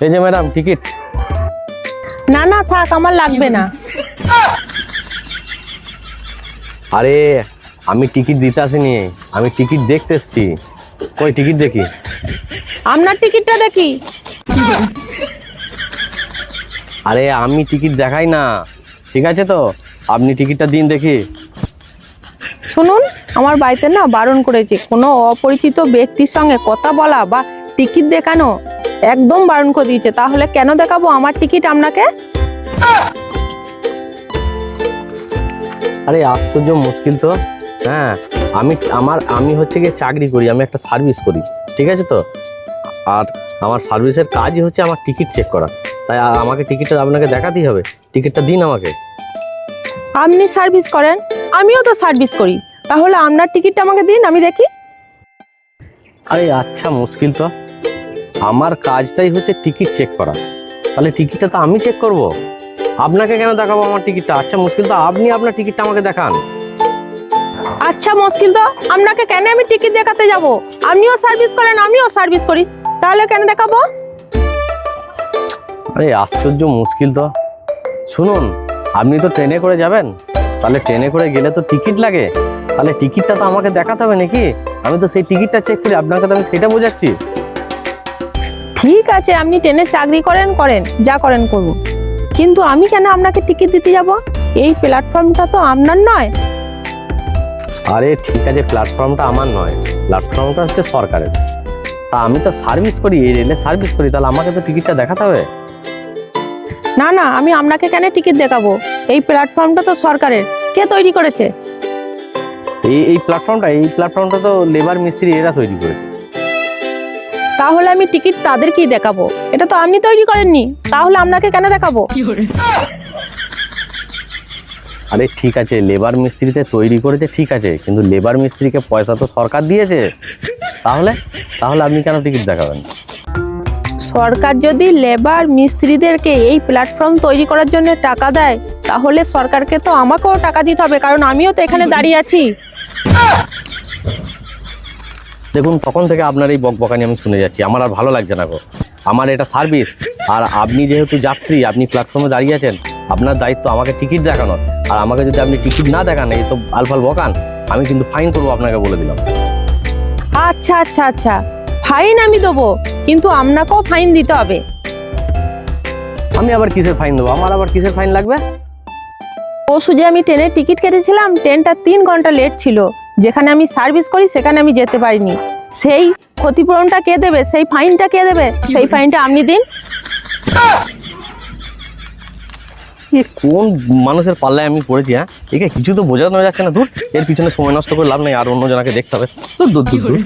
এই যে madam ticket. না না থাক, আমার লাগবে না। আরে আমি টিকিট দিতে আসিনি, আমি টিকিট দেখতে এসছি। কই টিকিট দেখি। আপনার টিকিটটা দেখি। আরে আমি টিকিট দেখাই না, ঠিক আছে তো, আপনি টিকিটটা দিন দেখি। শুনুন, আমার বাড়িতে না বারণ করেছে কোনো অপরিচিত ব্যক্তির সঙ্গে কথা বলা বা টিকিট দেখানো, একদম বারণ করে দিয়েছে। তাহলে কেন দেখাবো আমার টিকিট আপনাকে? আরে আশ্চর্য মুশকিল তো। হ্যাঁ, আমি হচ্ছে গিয়ে চাকরি করি, আমি একটা সার্ভিস করি, ঠিক আছে তো। আর আমার সার্ভিসের কাজই হচ্ছে আমার টিকিট চেক করা, তাই আমাকে টিকিটটা আপনাকে দেখাতেই হবে। টিকিটটা দিন আমাকে। আপনি সার্ভিস করেন, আমিও তো সার্ভিস করি, তাহলে আপনার টিকিটটা আমাকে দিন, আমি দেখি। আরে আচ্ছা মুশকিল তো, আমার কাজটাই হচ্ছে টিকিট চেক করা, তাহলে টিকিটটা তো আমি চেক করব, আপনাকে কেন দেখাবো আমার টিকিটটা? আচ্ছা মুশকিল তো, আপনি আপনার টিকিটটা আমাকে দেখান। আচ্ছা মুশকিল তো, আপনাকে কেন আমি টিকিট দেখাতে যাব? আপনিও সার্ভিস করেন, আমিও সার্ভিস করি, তাহলে কেন দেখাবো? আরে আশ্চর্য মুশকিল তো। শুনুন, আপনি তো ট্রেনে করে যাবেন, তাহলে ট্রেনে করে গেলে তো টিকিট লাগে, তাহলে টিকিটটা তো আমাকে দেখাতে হবে নাকি? আমি তো সেই টিকিটটা চেক করি, আপনাকে তো আমি সেটা বোঝাচ্ছি। ঠিক আছে, আপনি ট্রেনে চাকরি করেন, যা করেন করুন, কিন্তু আমি কেন আপনাকে টিকিট দিতে যাব? এই প্ল্যাটফর্মটা তো আপনার নয়। আরে ঠিক আছে, প্ল্যাটফর্মটা আমার নয়, প্ল্যাটফর্মটা হচ্ছে সরকারের। তা আমি তো সার্ভিস করি, এই রেলে সার্ভিস করি, তাহলে আমাকে তো টিকিটটা দেখাতে হবে। না না, আমি আপনাকে কেন টিকিট দেখাবো? এই প্ল্যাটফর্মটা তো সরকারের। কে তৈরি করেছে? এই প্ল্যাটফর্মটা তো লেবার মিস্ত্রি এরা তৈরি করেছে। তাহলে আমি টিকিট তাদেরকেই দেখাবো, এটা তো আপনি তৈরি করেননি, তাহলে আপনাকে কেন দেখাবো? আরে ঠিক আছে, লেবার মিস্ত্রিতে তৈরি করেছে ঠিক আছে, কিন্তু লেবার মিস্ত্রিকে পয়সা তো সরকার দিয়েছে, তাহলে তাহলে আপনি কেন টিকিট দেখাবেন? সরকার যদি লেবার মিস্ত্রিদেরকে এই প্ল্যাটফর্ম তৈরি করার জন্য টাকা দেয়, তাহলে সরকারকে তো আমাকেও টাকা দিতে হবে, কারণ আমিও তো এখানে দাঁড়িয়ে আছি। দেখুন, তখন থেকে আপনার এই বকবকানি আমি শুনে যাচ্ছি, আমার আর ভালো লাগছে না গো। আমার এটা সার্ভিস, আর আপনি যেহেতু যাত্রী, আপনি প্ল্যাটফর্মে দাঁড়িয়ে আছেন, আপনার দায়িত্ব আমাকে টিকিট দেখানোর। আর আমাকে যদি আপনি টিকিট না দেখান, এইসব আলফাল বকান, আমি কিন্তু ফাইন করবো, আপনাকে বলে দিলাম। আচ্ছা আচ্ছা আচ্ছা, ফাইন আমি দেবো, কিন্তু আপনাকেও ফাইন দিতে হবে। আমি আবার কিসের ফাইন দেবো? আমার আবার কিসের ফাইন লাগবে? পরশু যে আমি ট্রেনের টিকিট কেটেছিলাম, ট্রেনটা 3 ঘন্টা লেট ছিল, যেখানে আমি সার্ভিস করি সেখানে আমি যেতে পারিনি। সেই ক্ষতিপূরণটা কে দেবে? সেই ফাইনটা কে দেবে? সেই ফাইনটা আপনি দিন। এ কোন মানুষের পাল্লায় আমি পড়েছি? হ্যাঁ, একে কিছু তো বোঝানো যাচ্ছে না। দূর, এর পিছনে সময় নষ্ট করে লাভ নেই, আর অন্য জনাকে দেখতে হবে। দূর দূর দূর দূর।